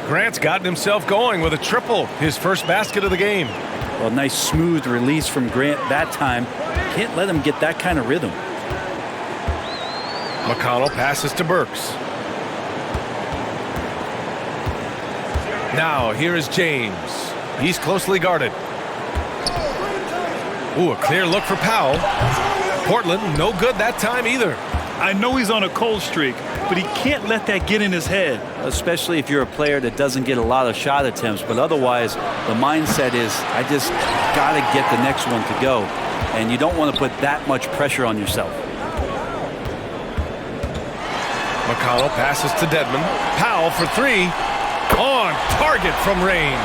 Grant's gotten himself going with a triple, his first basket of the game. Well, nice smooth release from Grant that time. Can't let him get that kind of rhythm. McConnell passes to Burks. Now here is James. He's closely guarded. Ooh, a clear look for Powell. Portland, no good that time either. I know he's on a cold streak, but he can't let that get in his head. Especially if you're a player that doesn't get a lot of shot attempts, but otherwise the mindset is I just got to get the next one to go, and you don't want to put that much pressure on yourself. McConnell passes to Dedmon. Powell for 3. On target from range.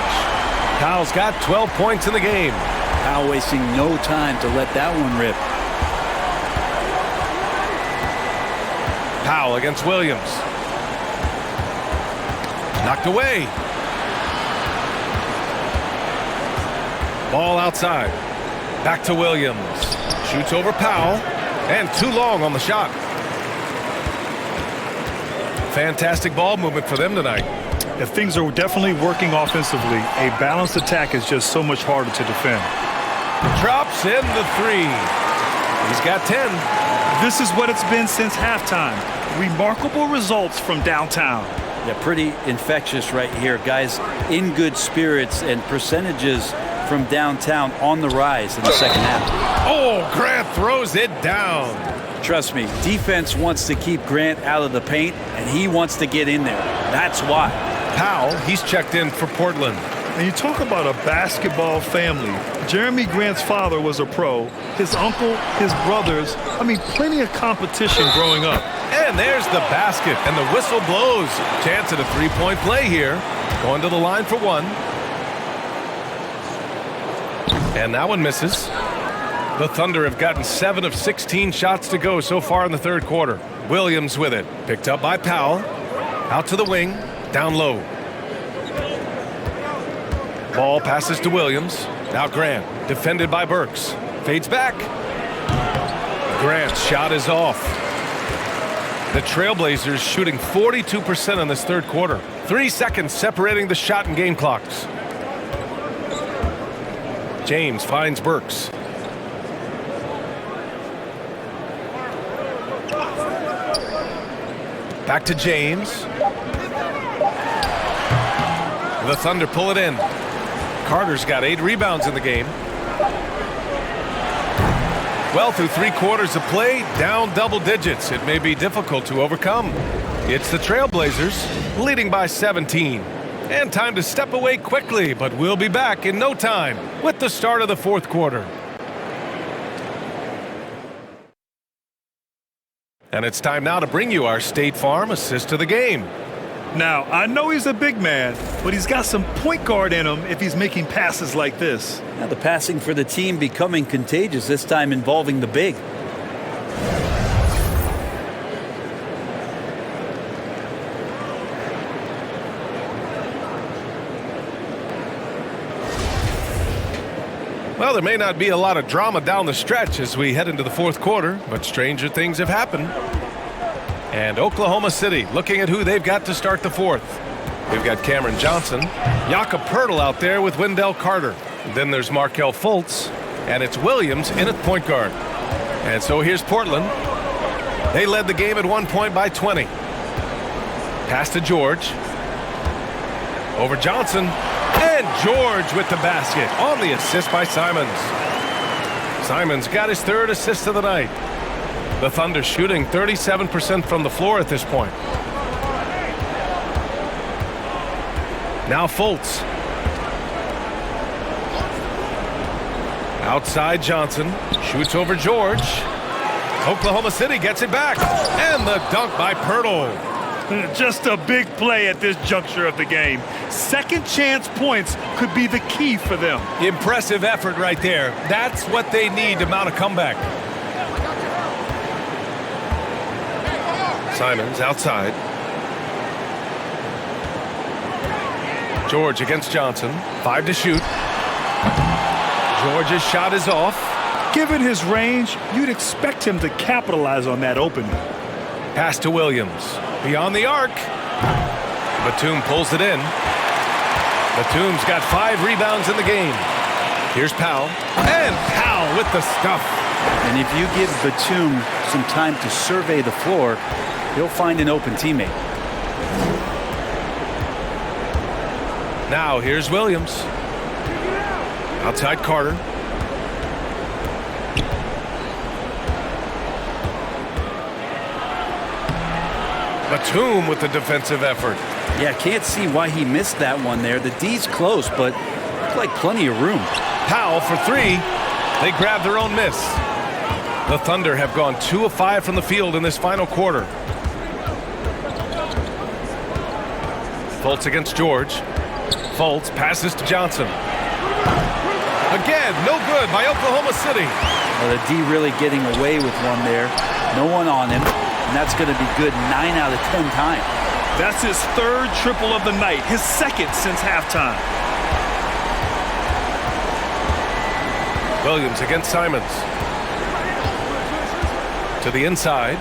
Powell's got 12 points in the game. Powell wasting no time to let that one rip. Powell against Williams. Knocked away. Ball outside. Back to Williams. Shoots over Powell. And too long on the shot. Fantastic ball movement for them tonight. Yeah, things are definitely working offensively. A balanced attack is just so much harder to defend. Drops in the 3. He's got 10. This is what it's been since halftime. Remarkable results from downtown. Yeah, pretty infectious right here. Guys in good spirits, and percentages from downtown on the rise in the second half. Oh, Grant throws it down. Trust me, defense wants to keep Grant out of the paint, and he wants to get in there. That's why. Powell, he's checked in for Portland. And you talk about a basketball family. Jeremy Grant's father was a pro. His uncle, his brothers. I mean, plenty of competition growing up. And there's the basket, and the whistle blows. Chance at a three-point play here. Going to the line for 1. And that one misses. The Thunder have gotten 7 of 16 shots to go so far in the third quarter. Williams with it. Picked up by Powell. Out to the wing. Down low. Ball passes to Williams. Now Grant. Defended by Burks. Fades back. Grant's shot is off. The Trailblazers shooting 42% in this third quarter. 3 seconds separating the shot and game clocks. James finds Burks. Back to James. The Thunder pull it in. Carter's got 8 rebounds in the game. Well, through 3 quarters of play, down double digits. It may be difficult to overcome. It's the Trailblazers leading by 17. And time to step away quickly, but we'll be back in no time with the start of the fourth quarter. And it's time now to bring you our State Farm assist of the game. Now, I know he's a big man, but he's got some point guard in him if he's making passes like this. Now the passing for the team becoming contagious, this time involving the big. Well, there may not be a lot of drama down the stretch as we head into the fourth quarter, but stranger things have happened. And Oklahoma City looking at who they've got to start the fourth. We've got Cameron Johnson, Jakob Poeltl out there with Wendell Carter. Then there's Markelle Fultz, and it's Williams in at point guard. And so here's Portland. They led the game at one point by 20. Pass to George. Over Johnson. And George with the basket on the assist by Simons. Simons got his third assist of the night. The Thunder shooting 37% from the floor at this point. Now Fultz. Outside Johnson. Shoots over George. Oklahoma City gets it back. And the dunk by Poeltl. Just a big play at this juncture of the game. Second chance points could be the key for them. Impressive effort right there. That's what they need to mount a comeback. Simons outside. George against Johnson. 5 to shoot. George's shot is off. Given his range, you'd expect him to capitalize on that opening. Pass to Williams. Beyond the arc. Batum pulls it in. Batum's got 5 rebounds in the game. Here's Powell. And Powell with the stuff. And if you give Batum some time to survey the floor, he'll find an open teammate. Now here's Williams. Outside Carter. Batum with the defensive effort. Yeah, can't see why he missed that one there. The D's close, but looks like plenty of room. Powell for 3. They grab their own miss. The Thunder have gone 2 of 5 from the field in this final quarter. Fultz against George. Fultz passes to Johnson. Again, no good by Oklahoma City. Well, the D really getting away with one there. No one on him. And that's going to be good 9 out of 10 times. That's his third triple of the night, his second since halftime. Williams against Simons. To the inside.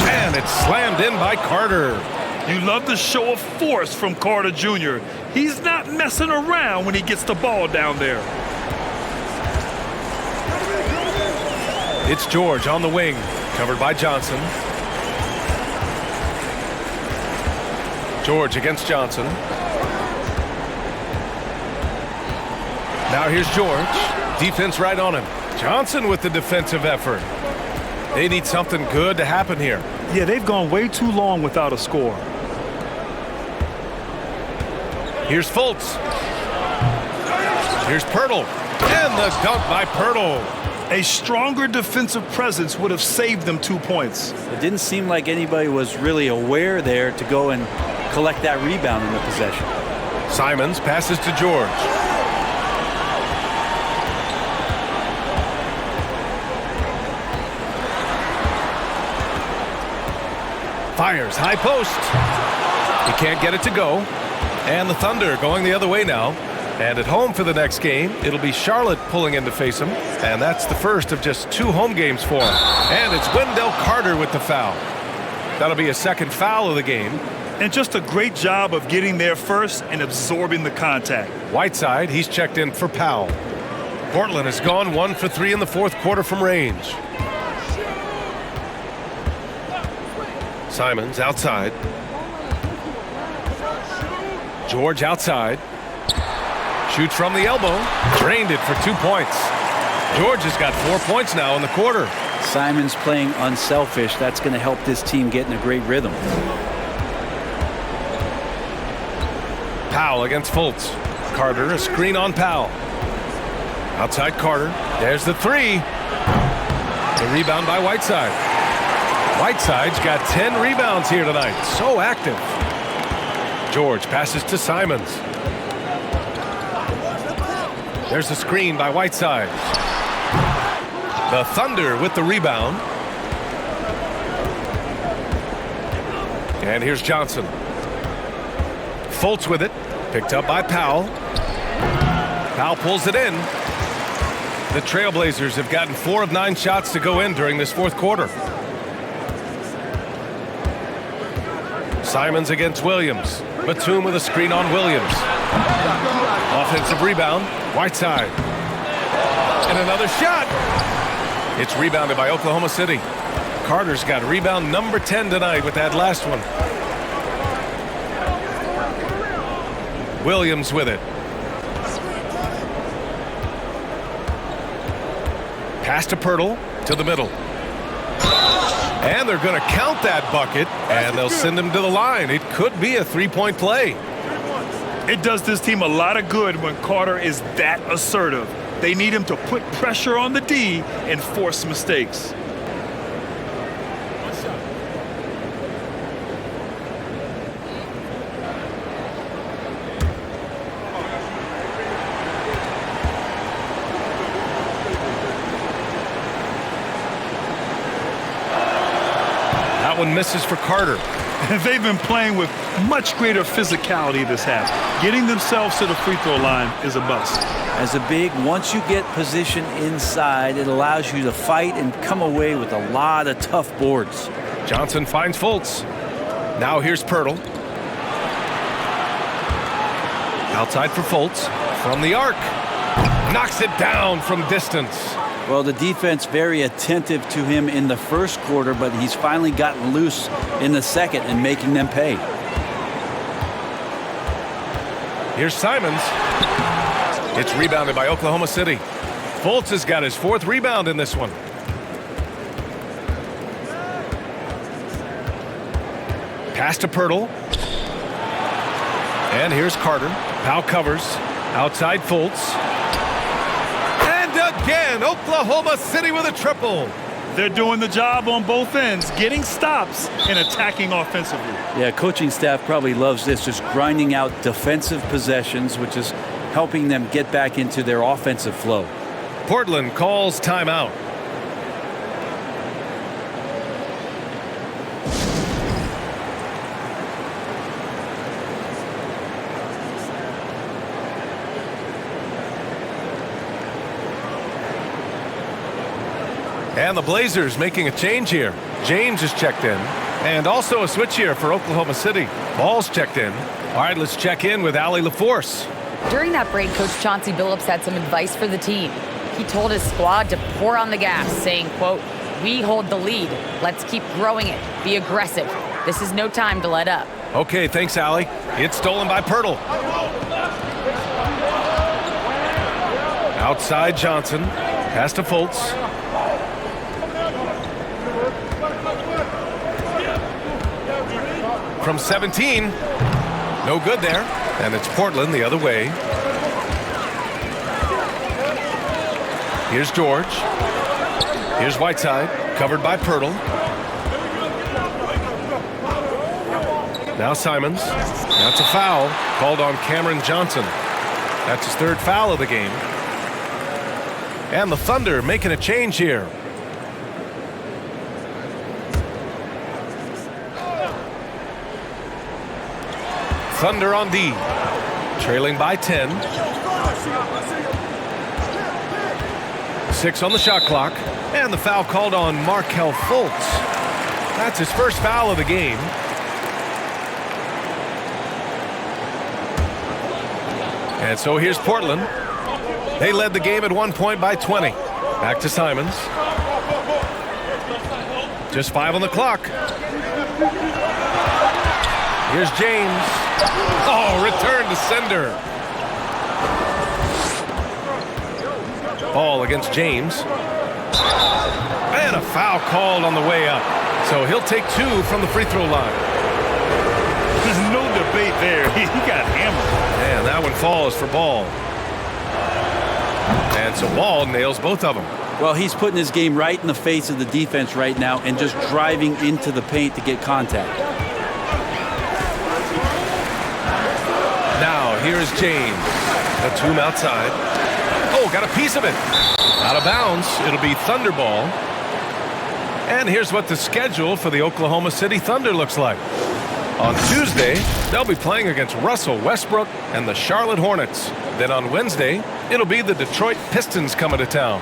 And it's slammed in by Carter. You love the show of force from Carter Jr. He's not messing around when he gets the ball down there. It's George on the wing. Covered by Johnson. George against Johnson. Now here's George. Defense right on him. Johnson with the defensive effort. They need something good to happen here. Yeah, they've gone way too long without a score. Here's Fultz. Here's Poeltl. And the dunk by Poeltl. A stronger defensive presence would have saved them 2 points. It didn't seem like anybody was really aware there to go and collect that rebound in the possession. Simons passes to George. Fires high post. He can't get it to go. And the Thunder going the other way now. And at home for the next game, it'll be Charlotte pulling in to face him. And that's the first of just 2 home games for him. And it's Wendell Carter with the foul. That'll be a second foul of the game. And just a great job of getting there first and absorbing the contact. Whiteside, he's checked in for Powell. Portland has gone 1 for 3 in the fourth quarter from range. Simons outside. George outside. Shoots from the elbow. Drained it for 2 points. George has got 4 points now in the quarter. Simons playing unselfish. That's going to help this team get in a great rhythm. Powell against Fultz. Carter, a screen on Powell. Outside Carter. There's the 3. The rebound by Whiteside. Whiteside's got 10 rebounds here tonight. So active. George passes to Simons. There's a screen by Whiteside. The Thunder with the rebound. And here's Johnson. Fultz with it. Picked up by Powell. Powell pulls it in. The Trailblazers have gotten 4 of 9 shots to go in during this fourth quarter. Simons against Williams. Batum with a screen on Williams. Offensive rebound, Whiteside. And another shot. It's rebounded by Oklahoma City. Carter's got rebound number 10 tonight with that last one. Williams with it. Pass to Pirtle to the middle. And they're going to count that bucket, and they'll send him to the line. It could be a three-point play. It does this team a lot of good when Carter is that assertive. They need him to put pressure on the D and force mistakes. That one misses for Carter. They've been playing with much greater physicality this half. Getting themselves to the free throw line is a bust. As a big, once you get position inside, it allows you to fight and come away with a lot of tough boards. Johnson finds Fultz. Now here's Pirtle. Outside for Fultz. From the arc. Knocks it down from distance. Well, the defense very attentive to him in the first quarter, but he's finally gotten loose in the second and making them pay. Here's Simons. It's rebounded by Oklahoma City. Fultz has got his 4th rebound in this one. Pass to Pirtle. And here's Carter. Powell covers. Outside Fultz. And again, Oklahoma City with a triple. They're doing the job on both ends, getting stops and attacking offensively. Yeah, coaching staff probably loves this, just grinding out defensive possessions, which is helping them get back into their offensive flow. Portland calls timeout. And the Blazers making a change here. James is checked in. And also a switch here for Oklahoma City. Ball's checked in. All right, let's check in with Allie LaForce. During that break, Coach Chauncey Billups had some advice for the team. He told his squad to pour on the gas, saying, quote, "We hold the lead. Let's keep growing it. Be aggressive. This is no time to let up." Okay, thanks, Allie. It's stolen by Pirtle. Outside Johnson. Pass to Fultz. From 17. No good there. And it's Portland the other way. Here's George. Here's Whiteside. Covered by Pirtle. Now Simons. That's a foul called on Cameron Johnson. That's his 3rd foul of the game. And the Thunder making a change here. Thunder on D. Trailing by 10. 6 on the shot clock. And the foul called on Markelle Fultz. That's his 1st foul of the game. And so here's Portland. They led the game at one point by 20. Back to Simons. Just 5 on the clock. Here's James. Oh, return to sender. Ball against James. And a foul called on the way up. So he'll take 2 from the free throw line. There's no debate there. He got hammered. And that one falls for Ball. And so Ball nails both of them. Well, he's putting his game right in the face of the defense right now and just driving into the paint to get contact. Now, here's James. Batum outside. Oh, got a piece of it. Out of bounds. It'll be Thunder ball. And here's what the schedule for the Oklahoma City Thunder looks like. On Tuesday, they'll be playing against Russell Westbrook and the Charlotte Hornets. Then on Wednesday, it'll be the Detroit Pistons coming to town.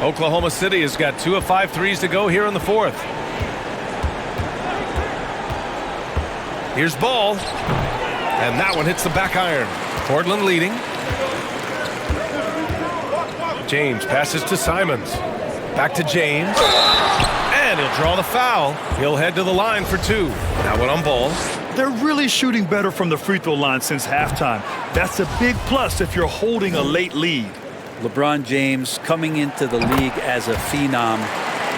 Oklahoma City has got 2 of 5 threes to go here in the fourth. Here's Ball. And that one hits the back iron. Portland leading. James passes to Simons. Back to James. And he'll draw the foul. He'll head to the line for 2. Now one on Ball. They're really shooting better from the free throw line since halftime. That's a big plus if you're holding a late lead. LeBron James, coming into the league as a phenom,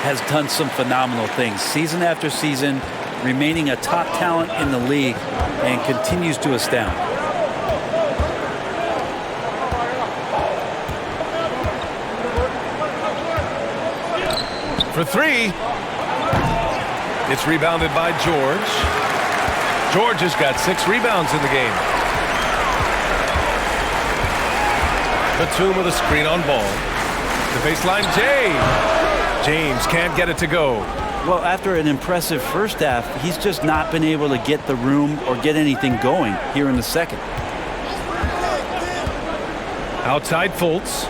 has done some phenomenal things. Season after season, remaining a top talent in the league, and continues to astound. For 3. It's rebounded by George. George has got 6 rebounds in the game. Batum with a screen on Ball. The baseline, James can't get it to go. Well, after an impressive first half, he's just not been able to get the room or get anything going here in the second. Outside Fultz.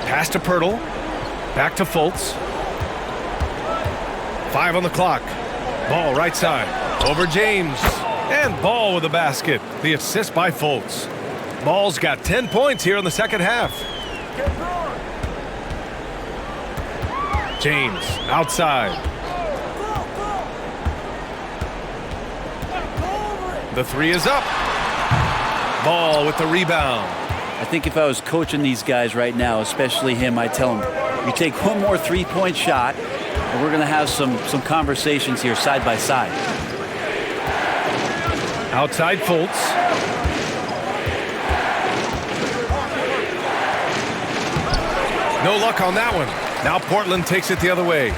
Pass to Pirtle. Back to Fultz. 5 on the clock. Ball right side. Over James. And Ball with the basket. The assist by Fultz. Ball's got 10 points here in the second half. James outside. The 3 is up. Ball with the rebound. I think if I was coaching these guys right now, especially him, I'd tell him, you take one more three-point shot, and we're going to have some conversations here side by side. Outside Fultz. No luck on that one. Now Portland takes it the other way.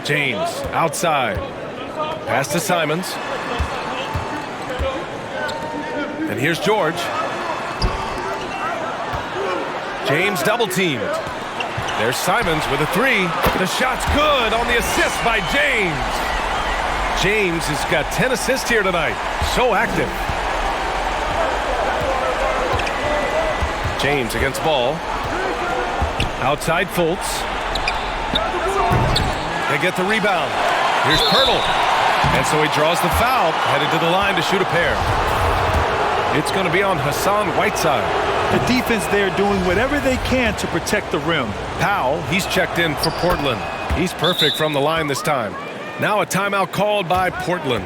James outside. Pass to Simons. And here's George. James double teamed. There's Simons with a 3. The shot's good on the assist by James. James has got 10 assists here tonight. So active. James against Ball. Outside Fultz. They get the rebound. Here's Pirtle. And so he draws the foul, headed to the line to shoot a pair. It's going to be on Hassan Whiteside. The defense there doing whatever they can to protect the rim. Powell, he's checked in for Portland. He's perfect from the line this time. Now a timeout called by Portland.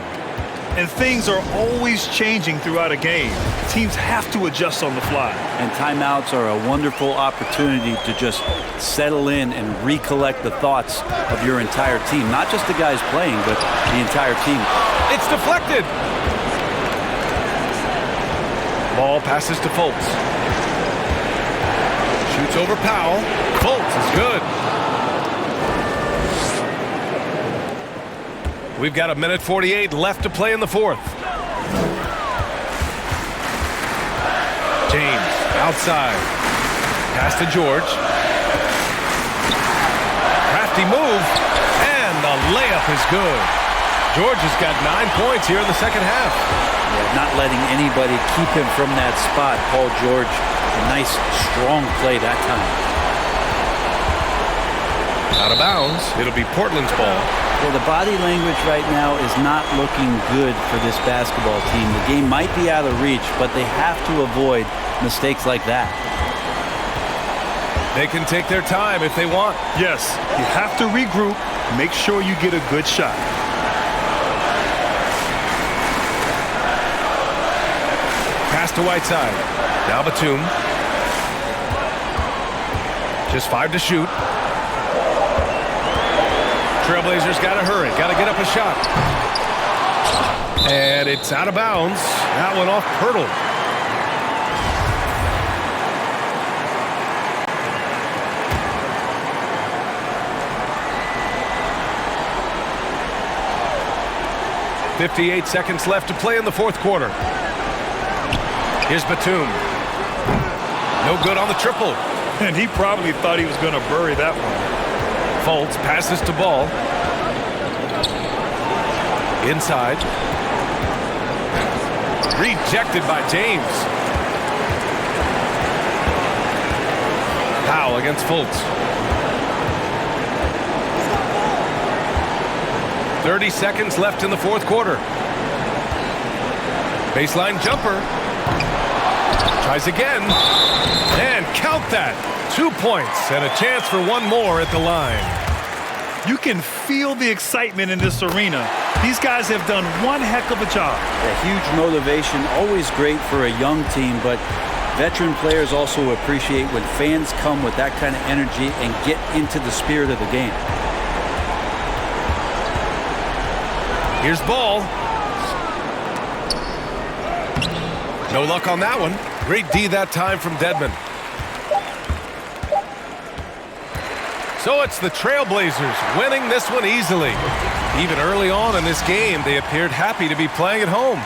And things are always changing throughout a game. Teams have to adjust on the fly. And timeouts are a wonderful opportunity to just settle in and recollect the thoughts of your entire team. Not just the guys playing, but the entire team. It's deflected. Ball passes to Fultz. Shoots over Powell. Fultz is good. We've got 1:48 left to play in the fourth. James outside. Pass to George. Crafty move. And the layup is good. George has got 9 points here in the second half. Yeah, not letting anybody keep him from that spot. Paul George, a nice, strong play that time. Out of bounds. It'll be Portland's ball. Well, the body language right now is not looking good for this basketball team. The game might be out of reach, but they have to avoid mistakes like that. They can take their time if they want. Yes, you have to regroup. Make sure you get a good shot. Pass to Whiteside. Now Batum. Just 5 to shoot. Trailblazers got to hurry. Got to get up a shot. And it's out of bounds. That one off Pirtle. .58 seconds left to play in the fourth quarter. Here's Batum. No good on the triple. And he probably thought he was going to bury that one. Fultz passes to Ball. Inside. Rejected by James. Foul against Fultz. 30 seconds left in the fourth quarter. Baseline jumper. Tries again. And count that. 2 points and a chance for one more at the line. You can feel the excitement in this arena. These guys have done one heck of a job. A huge motivation, always great for a young team, but veteran players also appreciate when fans come with that kind of energy and get into the spirit of the game. Here's Ball. No luck on that one. Great D that time from Dedmon. So it's the Trailblazers winning this one easily. Even early on in this game, they appeared happy to be playing at home.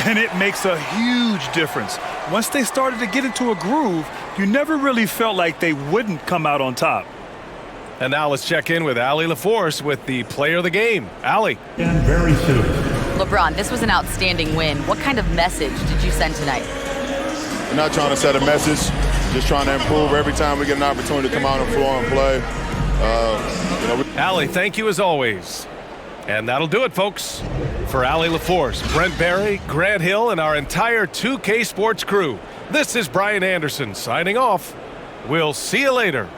And it makes a huge difference. Once they started to get into a groove, you never really felt like they wouldn't come out on top. And now let's check in with Allie LaForce with the player of the game. Allie. And very soon. LeBron, this was an outstanding win. What kind of message did you send tonight? We're not trying to set a message, just trying to improve every time we get an opportunity to come out on the floor and play. Allie, thank you as always. And that'll do it, folks. For Allie LaForce, Brent Barry, Grant Hill, and our entire 2K Sports crew, this is Brian Anderson signing off. We'll see you later.